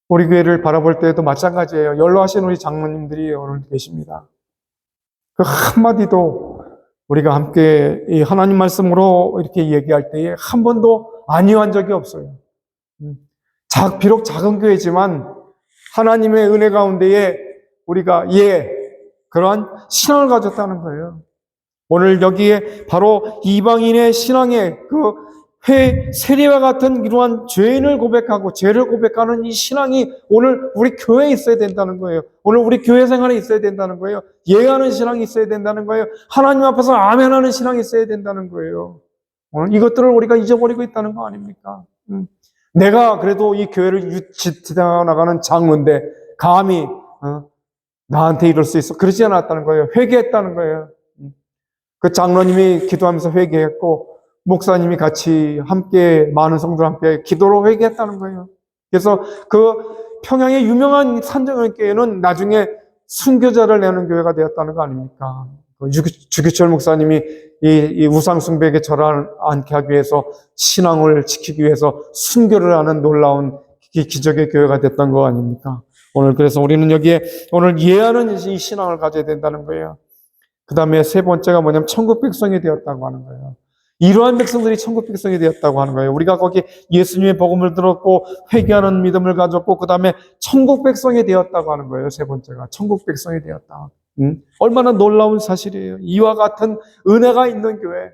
우리 교회를 바라볼 때에도 마찬가지예요. 연로하신 우리 장로님들이 오늘 계십니다. 그 한마디도 우리가 함께 이 하나님 말씀으로 이렇게 얘기할 때에 한 번도 아니한 적이 없어요. 비록 작은 교회지만 하나님의 은혜 가운데에 우리가 그러한 신앙을 가졌다는 거예요. 오늘 여기에 바로 이방인의 신앙의 세리와 같은 이러한 죄인을 고백하고 죄를 고백하는 이 신앙이 오늘 우리 교회에 있어야 된다는 거예요. 오늘 우리 교회 생활에 있어야 된다는 거예요. 예하는 신앙이 있어야 된다는 거예요. 하나님 앞에서 아멘하는 신앙이 있어야 된다는 거예요. 오늘 이것들을 우리가 잊어버리고 있다는 거 아닙니까? 내가 그래도 이 교회를 지켜나가는 장로인데 감히 나한테 이럴 수 있어. 그러지 않았다는 거예요. 회개했다는 거예요. 그 장로님이 기도하면서 회개했고 목사님이 같이 함께 많은 성도들 함께 기도로 회개했다는 거예요. 그래서 그 평양의 유명한 산정교회는 나중에 순교자를 내는 교회가 되었다는 거 아닙니까? 주기철 목사님이 이 우상 숭배에 절하지 않게 하기 위해서 신앙을 지키기 위해서 순교를 하는 놀라운 기적의 교회가 됐던 거 아닙니까? 오늘 그래서 우리는 여기에 오늘 예하는 이 신앙을 가져야 된다는 거예요. 그 다음에 세 번째가 뭐냐면 천국 백성이 되었다고 하는 거예요. 이러한 백성들이 천국 백성이 되었다고 하는 거예요. 우리가 거기 예수님의 복음을 들었고 회개하는 믿음을 가졌고 그 다음에 천국 백성이 되었다고 하는 거예요. 세 번째가 천국 백성이 되었다. 얼마나 놀라운 사실이에요. 이와 같은 은혜가 있는 교회.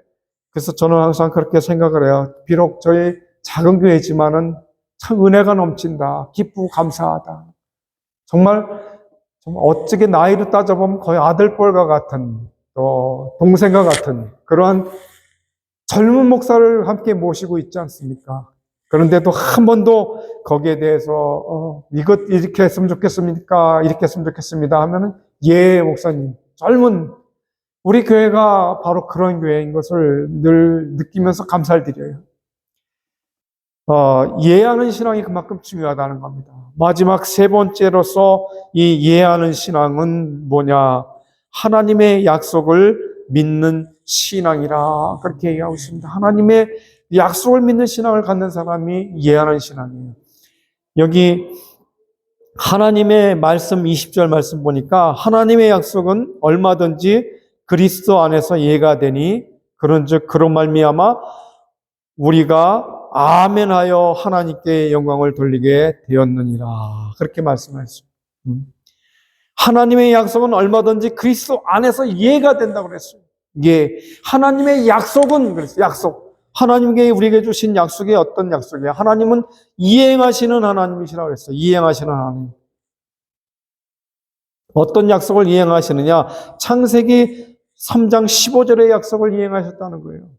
그래서 저는 항상 그렇게 생각을 해요. 비록 저희 작은 교회지만은 참 은혜가 넘친다. 기쁘고 감사하다. 정말 어쩌게 나이로 따져보면 거의 아들뻘과 같은 또 동생과 같은 그러한 젊은 목사를 함께 모시고 있지 않습니까? 그런데도 한 번도 거기에 대해서 이것 이렇게 했으면 좋겠습니까? 이렇게 했으면 좋겠습니다 하면은 예, 목사님. 젊은 우리 교회가 바로 그런 교회인 것을 늘 느끼면서 감사를 드려요. 이해하는 신앙이 그만큼 중요하다는 겁니다. 마지막 세 번째로서 이 이해하는 신앙은 뭐냐? 하나님의 약속을 믿는 신앙이라 그렇게 얘기하고 있습니다. 하나님의 약속을 믿는 신앙을 갖는 사람이 이해하는 신앙이에요. 여기 하나님의 말씀 20절 말씀 보니까 하나님의 약속은 얼마든지 그리스도 안에서 이해가 되니 그런즉 그런 말미암아 우리가 아멘하여 하나님께 영광을 돌리게 되었느니라. 그렇게 말씀하셨습니다. 하나님의 약속은 얼마든지 그리스도 안에서 이해가 된다고 그랬어요. 이게 하나님의 약속은 그랬어요. 약속. 하나님께 우리에게 주신 약속이 어떤 약속이에요? 하나님은 이행하시는 하나님이시라고 그랬어요. 이행하시는 하나님. 어떤 약속을 이행하시느냐? 창세기 3장 15절의 약속을 이행하셨다는 거예요.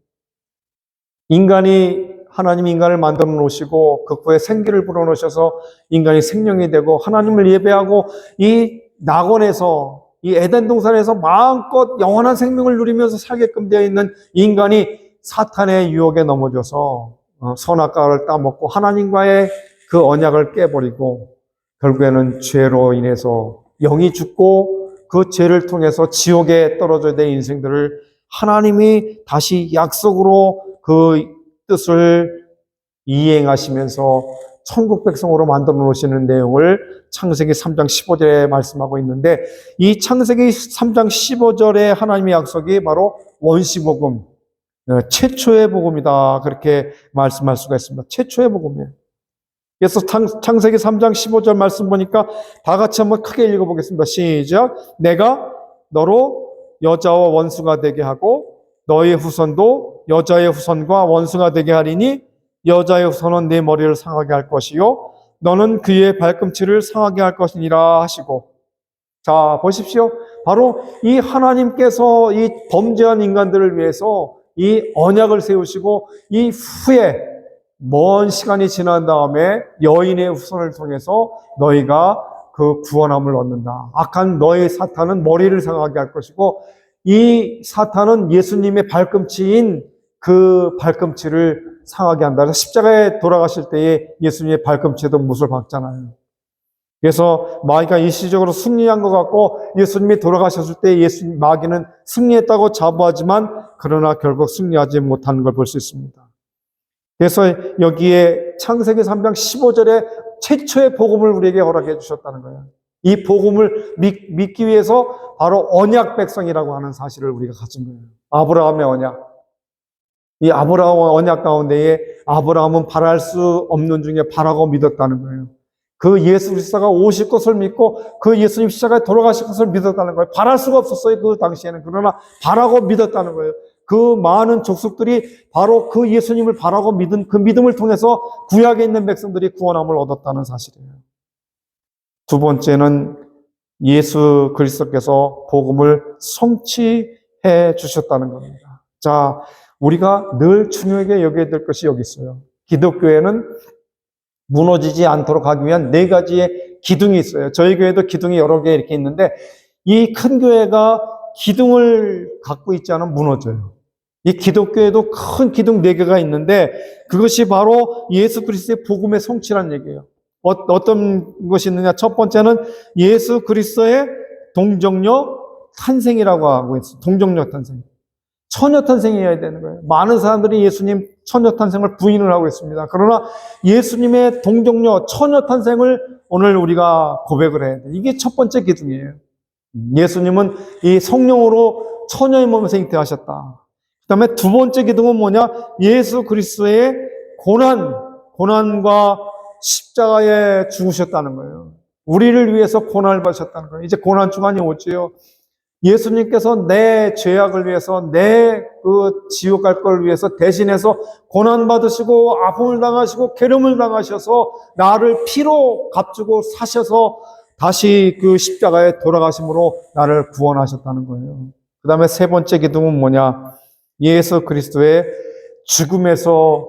하나님이 인간을 만들어 놓으시고 그 후에 생기를 불어넣으셔서 인간이 생명이 되고 하나님을 예배하고 이 낙원에서 이 에덴 동산에서 마음껏 영원한 생명을 누리면서 살게끔 되어 있는 인간이 사탄의 유혹에 넘어져서 선악과를 따먹고 하나님과의 그 언약을 깨버리고 결국에는 죄로 인해서 영이 죽고 그 죄를 통해서 지옥에 떨어져야 될 인생들을 하나님이 다시 약속으로 그 뜻을 이행하시면서 천국 백성으로 만들어 놓으시는 내용을 창세기 3장 15절에 말씀하고 있는데 이 창세기 3장 15절의 하나님의 약속이 바로 원시복음, 최초의 복음이다. 그렇게 말씀할 수가 있습니다. 최초의 복음이에요. 그래서 창세기 3장 15절 말씀 보니까 다 같이 한번 크게 읽어보겠습니다. 시작. 내가 너로 여자와 원수가 되게 하고 너의 후손도 여자의 후손과 원수가 되게 하리니 여자의 후손은 내 머리를 상하게 할 것이요 너는 그의 발꿈치를 상하게 할 것이니라 하시고. 자, 보십시오. 바로 이 하나님께서 이 범죄한 인간들을 위해서 이 언약을 세우시고 이 후에 먼 시간이 지난 다음에 여인의 후손을 통해서 너희가 그 구원함을 얻는다. 악한 너희 사탄은 머리를 상하게 할 것이고 이 사탄은 예수님의 발꿈치인 그 발꿈치를 상하게 한다. 그래서 십자가에 돌아가실 때에 예수님의 발꿈치에도 못을 박잖아요. 그래서 마귀가 일시적으로 승리한 것 같고 예수님이 돌아가셨을 때 마귀는 승리했다고 자부하지만 그러나 결국 승리하지 못하는 걸 볼 수 있습니다. 그래서 여기에 창세기 3장 15절에 최초의 복음을 우리에게 허락해 주셨다는 거예요. 이 복음을 믿기 위해서 바로 언약 백성이라고 하는 사실을 우리가 가진 거예요. 아브라함의 언약. 이 아브라함 언약 가운데에 아브라함은 바랄 수 없는 중에 바라고 믿었다는 거예요. 그 예수 그리스도가 오실 것을 믿고 그 예수님 십자가에 돌아가실 것을 믿었다는 거예요. 바랄 수가 없었어요. 그 당시에는. 그러나 바라고 믿었다는 거예요. 그 많은 족속들이 바로 그 예수님을 바라고 믿은 그 믿음을 통해서 구약에 있는 백성들이 구원함을 얻었다는 사실이에요. 두 번째는 예수 그리스도께서 복음을 성취해 주셨다는 겁니다. 자, 우리가 늘 중요하게 여겨야 될 것이 여기 있어요. 기독교회는 무너지지 않도록 하기 위한 4가지의 기둥이 있어요. 저희 교회도 기둥이 여러 개 이렇게 있는데 이 큰 교회가 기둥을 갖고 있지 않으면 무너져요. 이 기독교에도 큰 기둥 4개가 있는데 그것이 바로 예수 그리스도의 복음의 성취라는 얘기예요. 어떤 것이 있느냐? 첫 번째는 예수 그리스도의 동정녀 탄생이라고 하고 있어요. 동정녀 탄생. 처녀 탄생이어야 되는 거예요. 많은 사람들이 예수님 처녀 탄생을 부인을 하고 있습니다. 그러나 예수님의 동정녀 처녀 탄생을 오늘 우리가 고백을 해야 돼요. 이게 첫 번째 기둥이에요. 예수님은 이 성령으로 처녀의 몸에서 잉태하셨다. 그 다음에 두 번째 기둥은 뭐냐? 예수 그리스도의 고난과 십자가에 죽으셨다는 거예요. 우리를 위해서 고난을 받으셨다는 거예요. 이제 고난 주간이 오지요. 예수님께서 내 죄악을 위해서 내 그 지옥 갈 걸 위해서 대신해서 고난 받으시고 아픔을 당하시고 괴로움을 당하셔서 나를 피로 값주고 사셔서 다시 그 십자가에 돌아가심으로 나를 구원하셨다는 거예요. 그 다음에 세 번째 기둥은 뭐냐? 예수 그리스도의 죽음에서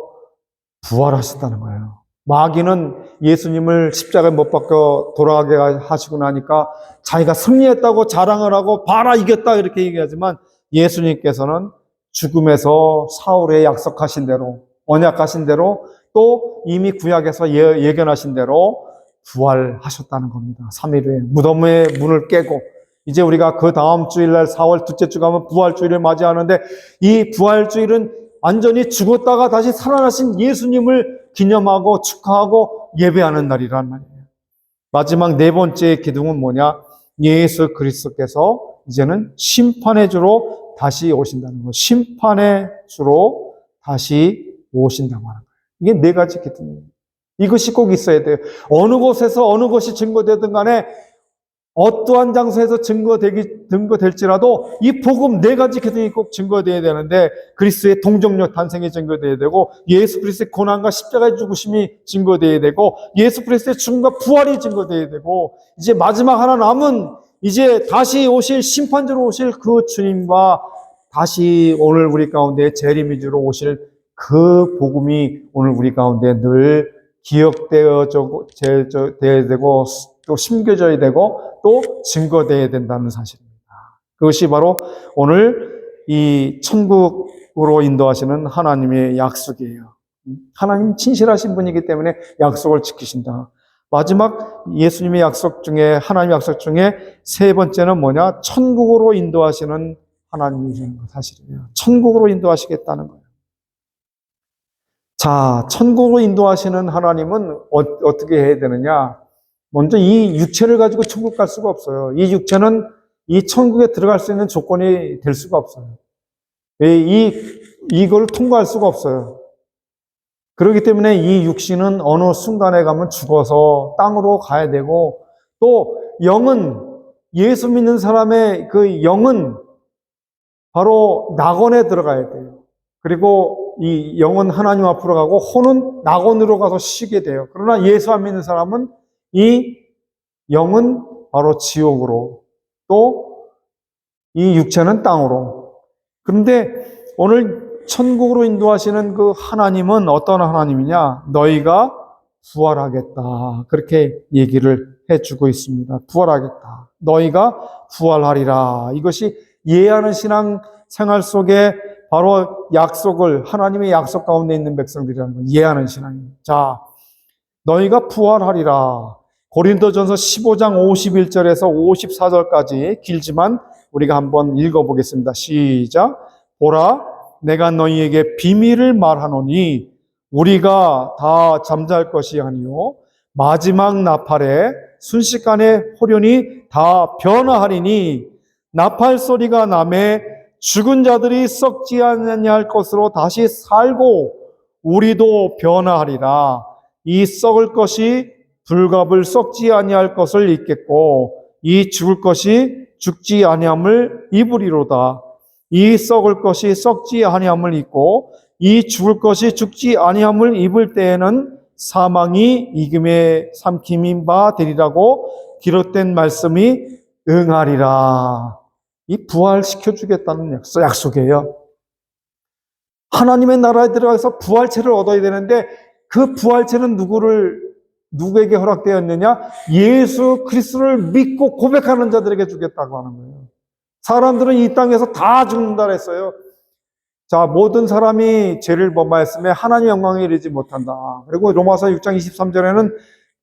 부활하셨다는 거예요. 마귀는 예수님을 십자가에 못 박혀 돌아가게 하시고 나니까 자기가 승리했다고 자랑을 하고 봐라 이겼다 이렇게 얘기하지만 예수님께서는 죽음에서 사울에 약속하신 대로 언약하신 대로 또 이미 구약에서 예견하신 대로 부활하셨다는 겁니다. 3일 후에 무덤의 문을 깨고 이제 우리가 그 다음 주일날 4월 둘째 주 가면 부활주일을 맞이하는데 이 부활주일은 완전히 죽었다가 다시 살아나신 예수님을 기념하고 축하하고 예배하는 날이란 말이에요. 마지막 네 번째 기둥은 뭐냐? 예수 그리스도께서 이제는 심판의 주로 다시 오신다는 거예요. 심판의 주로 다시 오신다고 하는 거예요. 이게 네 가지 기둥이에요. 이것이 꼭 있어야 돼요. 어느 곳에서 어느 것이 증거되든 간에 어떠한 장소에서 증거될지라도 이 복음 네 가지 기둥이 꼭 증거되어야 되는데 그리스도의 동정녀 탄생이 증거되어야 되고 예수 그리스도의 고난과 십자가의 죽으심이 증거되어야 되고 예수 그리스도의 죽음과 부활이 증거되어야 되고 이제 마지막 하나 남은 이제 다시 오실 심판주로 오실 그 주님과 다시 오늘 우리 가운데 재림이주로 오실 그 복음이 오늘 우리 가운데 늘 기억되어야 되고 또 심겨져야 되고 또 증거되어야 된다는 사실입니다. 그것이 바로 오늘 이 천국으로 인도하시는 하나님의 약속이에요. 하나님 친실하신 분이기 때문에 약속을 지키신다. 마지막 예수님의 약속 중에 하나님의 약속 중에 세 번째는 뭐냐? 천국으로 인도하시는 하나님이라는 사실이에요. 천국으로 인도하시겠다는 거예요. 자, 천국으로 인도하시는 하나님은 어떻게 해야 되느냐? 먼저 이 육체를 가지고 천국 갈 수가 없어요. 이 육체는 이 천국에 들어갈 수 있는 조건이 될 수가 없어요. 이걸 통과할 수가 없어요. 그렇기 때문에 이 육신은 어느 순간에 가면 죽어서 땅으로 가야 되고 또 영은 예수 믿는 사람의 그 영은 바로 낙원에 들어가야 돼요. 그리고 이 영은 하나님 앞으로 가고 혼은 낙원으로 가서 쉬게 돼요. 그러나 예수 안 믿는 사람은 이 영은 바로 지옥으로 또 이 육체는 땅으로. 그런데 오늘 천국으로 인도하시는 그 하나님은 어떤 하나님이냐? 너희가 부활하겠다. 그렇게 얘기를 해주고 있습니다. 부활하겠다. 너희가 부활하리라. 이것이 예하는 신앙 생활 속에 바로 약속을 하나님의 약속 가운데 있는 백성들이라는 거예요. 예하는 신앙입니다. 자, 너희가 부활하리라. 고린도전서 15장 51절에서 54절까지 길지만 우리가 한번 읽어보겠습니다. 시작. 보라, 내가 너희에게 비밀을 말하노니 우리가 다 잠잘 것이 아니요 마지막 나팔에 순식간에 호련히 다 변화하리니 나팔 소리가 나매 죽은 자들이 썩지 아니할 것으로 다시 살고 우리도 변화하리라. 이 썩을 것이 불갑을 썩지 아니할 것을 입겠고 이 죽을 것이 죽지 아니함을 입으리로다. 이 썩을 것이 썩지 아니함을 입고 이 죽을 것이 죽지 아니함을 입을 때에는 사망이 이금에 삼킴인 바 되리라고 기록된 말씀이 응하리라. 이 부활시켜 주겠다는 약속이에요. 하나님의 나라에 들어가서 부활체를 얻어야 되는데 그 부활체는 누구에게 허락되었느냐? 예수 그리스도를 믿고 고백하는 자들에게 주겠다고 하는 거예요. 사람들은 이 땅에서 다 죽는다 그랬어요. 자, 모든 사람이 죄를 범하였으며 하나님의 영광에 이르지 못한다. 그리고 로마서 6장 23절에는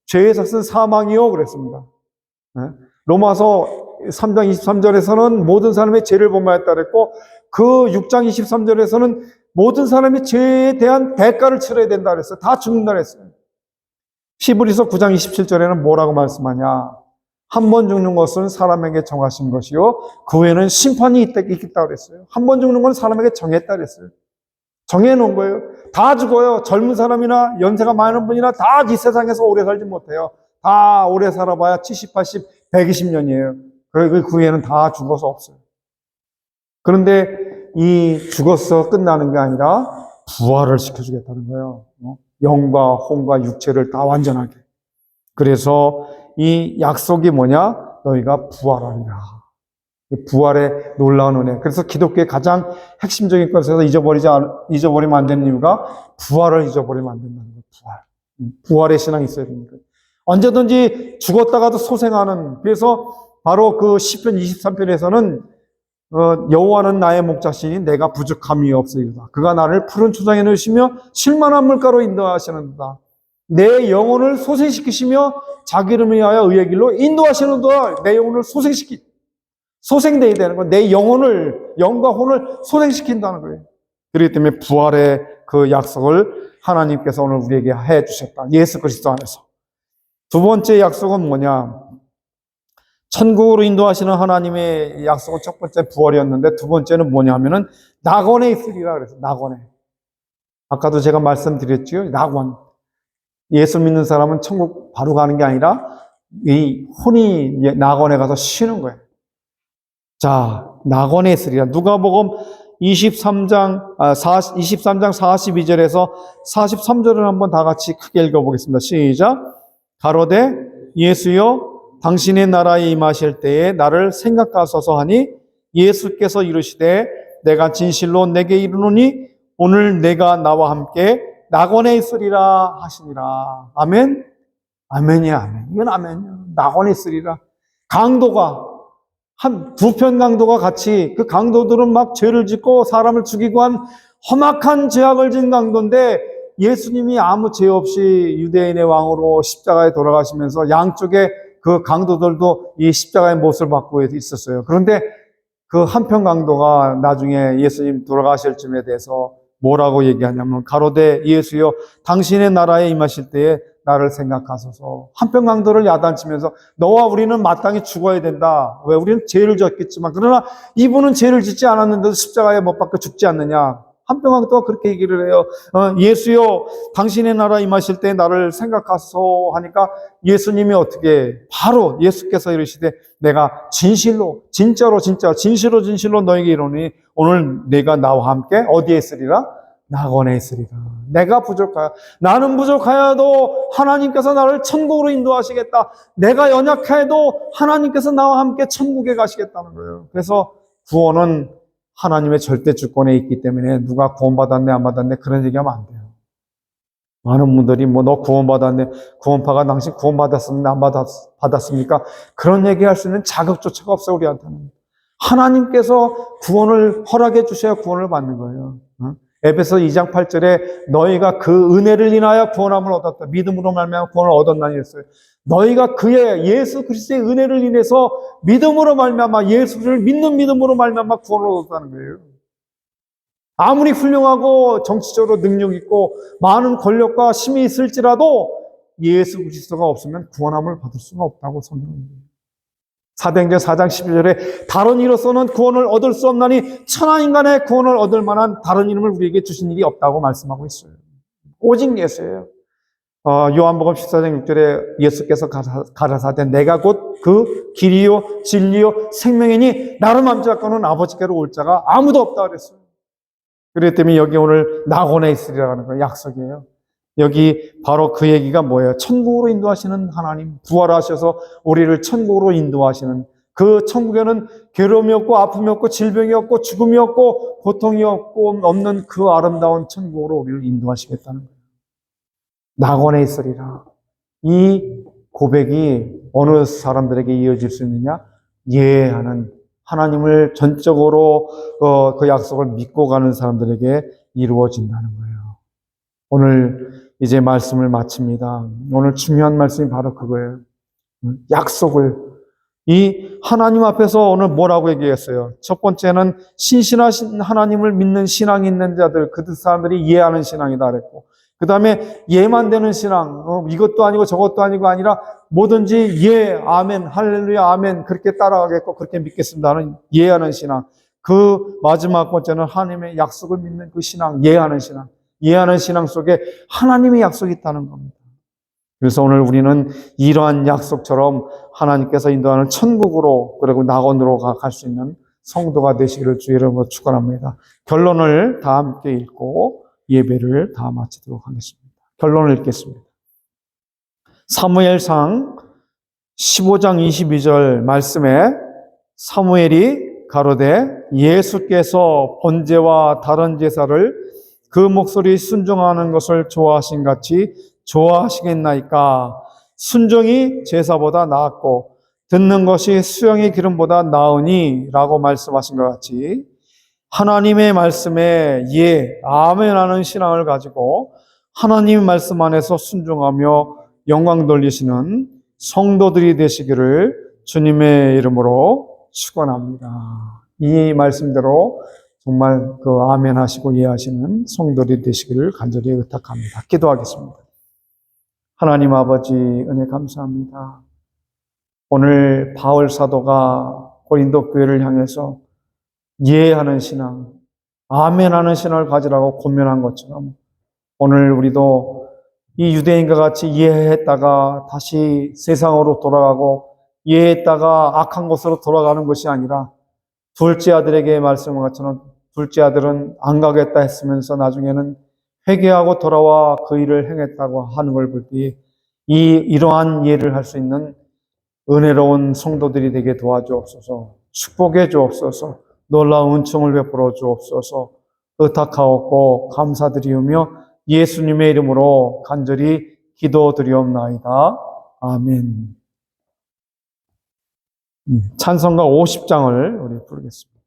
죄의 삭은 사망이요 그랬습니다. 로마서 3장 23절에서는 모든 사람이 죄를 범하였다 그랬고 그 6장 23절에서는 모든 사람이 죄에 대한 대가를 치러야 된다 그랬어요. 다 죽는다 그랬어요. 히브리서 9장 27절에는 뭐라고 말씀하냐? 한 번 죽는 것은 사람에게 정하신 것이요 그 후에는 심판이 있겠다 그랬어요. 한 번 죽는 건 사람에게 정했다 그랬어요. 정해놓은 거예요. 다 죽어요. 젊은 사람이나 연세가 많은 분이나 다 이 세상에서 오래 살지 못해요. 다 오래 살아봐야 70, 80, 120년이에요. 그 후에는 다 죽어서 없어요. 그런데 이 죽어서 끝나는 게 아니라 부활을 시켜주겠다는 거예요. 영과 혼과 육체를 다 완전하게. 그래서 이 약속이 뭐냐? 너희가 부활하리라. 부활의 놀라운 은혜. 그래서 기독교의 가장 핵심적인 것에서 잊어버리면 안 되는 이유가 부활을 잊어버리면 안 된다는 거예요. 부활의 신앙이 있어야 됩니다. 언제든지 죽었다가도 소생하는, 그래서 바로 그 시편 23편에서는 여호와는 나의 목자시니 내가 부족함이 없으리로다. 그가 나를 푸른 초장에 넣으시며 쉴만한 물가로 인도하시는도다. 내 영혼을 소생시키시며 자기 이름을 위하여 의의 길로 인도하시는도다. 내 영혼을 소생되어야 되는 거예요. 내 영과 혼을 소생시킨다는 거예요. 그렇기 때문에 부활의 그 약속을 하나님께서 오늘 우리에게 해 주셨다. 예수 그리스도 안에서. 두 번째 약속은 뭐냐? 천국으로 인도하시는 하나님의 약속은 첫 번째 부활이었는데 두 번째는 뭐냐면은 낙원에 있으리라 그래서 낙원에. 아까도 제가 말씀드렸죠. 낙원. 예수 믿는 사람은 천국 바로 가는 게 아니라 이 혼이 낙원에 가서 쉬는 거예요. 자, 낙원에 있으리라. 누가복음 23장 42절에서 43절을 한번 다 같이 크게 읽어보겠습니다. 시작. 가로되 예수여 당신의 나라에 임하실 때에 나를 생각하소서 하니 예수께서 이르시되 내가 진실로 내게 이르노니 오늘 내가 나와 함께 낙원에 있으리라 하시니라. 아멘. 아멘이야, 아멘. 이건 아멘이야. 낙원에 있으리라. 강도가 두 편 강도가 같이, 그 강도들은 막 죄를 짓고 사람을 죽이고 한 험악한 죄악을 지은 강도인데 예수님이 아무 죄 없이 유대인의 왕으로 십자가에 돌아가시면서 양쪽에 그 강도들도 이 십자가의 못을 받고 있었어요. 그런데 그 한편 강도가 나중에 예수님 돌아가실 쯤에 대해서 뭐라고 얘기하냐면 가로되 예수여 당신의 나라에 임하실 때에 나를 생각하소서. 한편 강도를 야단치면서 너와 우리는 마땅히 죽어야 된다. 왜? 우리는 죄를 졌겠지만 그러나 이분은 죄를 짓지 않았는데도 십자가에 못 박혀 죽지 않느냐. 한편 강도가 그렇게 얘기를 해요. 예수여 당신의 나라 임하실 때 나를 생각하소 하니까 예수님이 어떻게 바로 예수께서 이르시되 내가 진실로 너에게 이르노니 오늘 내가 나와 함께 어디에 있으리라? 낙원에 있으리라. 내가 부족하여 나는 부족하여도 하나님께서 나를 천국으로 인도하시겠다. 내가 연약해도 하나님께서 나와 함께 천국에 가시겠다는 거예요. 그래서 구원은 하나님의 절대 주권에 있기 때문에 누가 구원받았네 안 받았네 그런 얘기하면 안 돼요. 많은 분들이 너 구원받았네, 구원파가 당신 구원받았습니까 안 받았습니까? 그런 얘기할 수 있는 자격조차가 없어요. 우리한테는. 하나님께서 구원을 허락해 주셔야 구원을 받는 거예요. 에베소 2장 8절에 너희가 그 은혜를 인하여 구원함을 얻었다. 믿음으로 말미암아 구원을 얻었나니 했어요. 너희가 그의 예수 그리스도의 은혜를 인해서 믿음으로 말미암아 예수를 믿는 믿음으로 말미암아 구원을 얻었다는 거예요. 아무리 훌륭하고 정치적으로 능력 있고 많은 권력과 힘이 있을지라도 예수 그리스도가 없으면 구원함을 받을 수가 없다고 성경입니다. 사도행전 4장 12절에 다른 이로서는 구원을 얻을 수 없나니 천하 인간의 구원을 얻을 만한 다른 이름을 우리에게 주신 일이 없다고 말씀하고 있어요. 오직 예수예요. 요한복음 14장 6절에 예수께서 가라사대 내가 곧 그 길이요 진리요 생명이니 나를 맘잡고는 아버지께로 올 자가 아무도 없다 그랬어요. 그렇기 때문에 여기 오늘 낙원에 있으리라는 거 약속이에요. 여기 바로 그 얘기가 뭐예요? 천국으로 인도하시는 하나님, 부활하셔서 우리를 천국으로 인도하시는 그 천국에는 괴로움이 없고 아픔이 없고 질병이 없고 죽음이 없고 고통이 없는 그 아름다운 천국으로 우리를 인도하시겠다는 거예요. 낙원에 있으리라. 이 고백이 어느 사람들에게 이어질 수 있느냐? 예하는 하나님을 전적으로 그 약속을 믿고 가는 사람들에게 이루어진다는 거예요. 오늘 이제 말씀을 마칩니다. 오늘 중요한 말씀이 바로 그거예요. 약속을. 이 하나님 앞에서 오늘 뭐라고 얘기했어요? 첫 번째는 신실하신 하나님을 믿는 신앙이 있는 자들, 그 사람들이 이해하는 신앙이다 그랬고, 그 다음에 예만 되는 신앙, 이것도 아니고 저것도 아니고 아니라 뭐든지 예, 아멘, 할렐루야, 아멘 그렇게 따라가겠고 그렇게 믿겠습니다 하는 예하는 신앙. 그 마지막 번째는 하나님의 약속을 믿는 그 신앙, 예하는 신앙. 이해하는 신앙 속에 하나님의 약속이 있다는 겁니다. 그래서 오늘 우리는 이러한 약속처럼 하나님께서 인도하는 천국으로 그리고 낙원으로 갈 수 있는 성도가 되시기를 주의 이름으로 축원합니다. 결론을 다 함께 읽고 예배를 다 마치도록 하겠습니다. 결론을 읽겠습니다. 사무엘상 15장 22절 말씀에 사무엘이 가로되 예수께서 번제와 다른 제사를 그 목소리 순종하는 것을 좋아하신 같이 좋아하시겠나이까. 순종이 제사보다 나았고 듣는 것이 수영의 기름보다 나으니 라고 말씀하신 것 같이 하나님의 말씀에 예, 아멘 하는 신앙을 가지고 하나님 말씀 안에서 순종하며 영광 돌리시는 성도들이 되시기를 주님의 이름으로 축원합니다. 이 말씀대로 정말 그 아멘 하시고 예 하시는 성도들이 되시기를 간절히 의탁합니다. 기도하겠습니다. 하나님 아버지 은혜 감사합니다. 오늘 바울 사도가 고린도 교회를 향해서 예하는 신앙, 아멘하는 신앙을 가지라고 권면한 것처럼 오늘 우리도 이 유대인과 같이 예했다가 다시 세상으로 돌아가고 예했다가 악한 곳으로 돌아가는 것이 아니라 둘째 아들에게 말씀한 것처럼 둘째 아들은 안 가겠다 했으면서 나중에는 회개하고 돌아와 그 일을 행했다고 하는 걸 볼 때 이러한 예를 할 수 있는 은혜로운 성도들이 되게 도와주옵소서. 축복해 주옵소서. 놀라운 은총을 베풀어 주옵소서. 의탁하옵고 감사드리우며 예수님의 이름으로 간절히 기도드리옵나이다. 아멘. 찬송가 50장을 우리 부르겠습니다.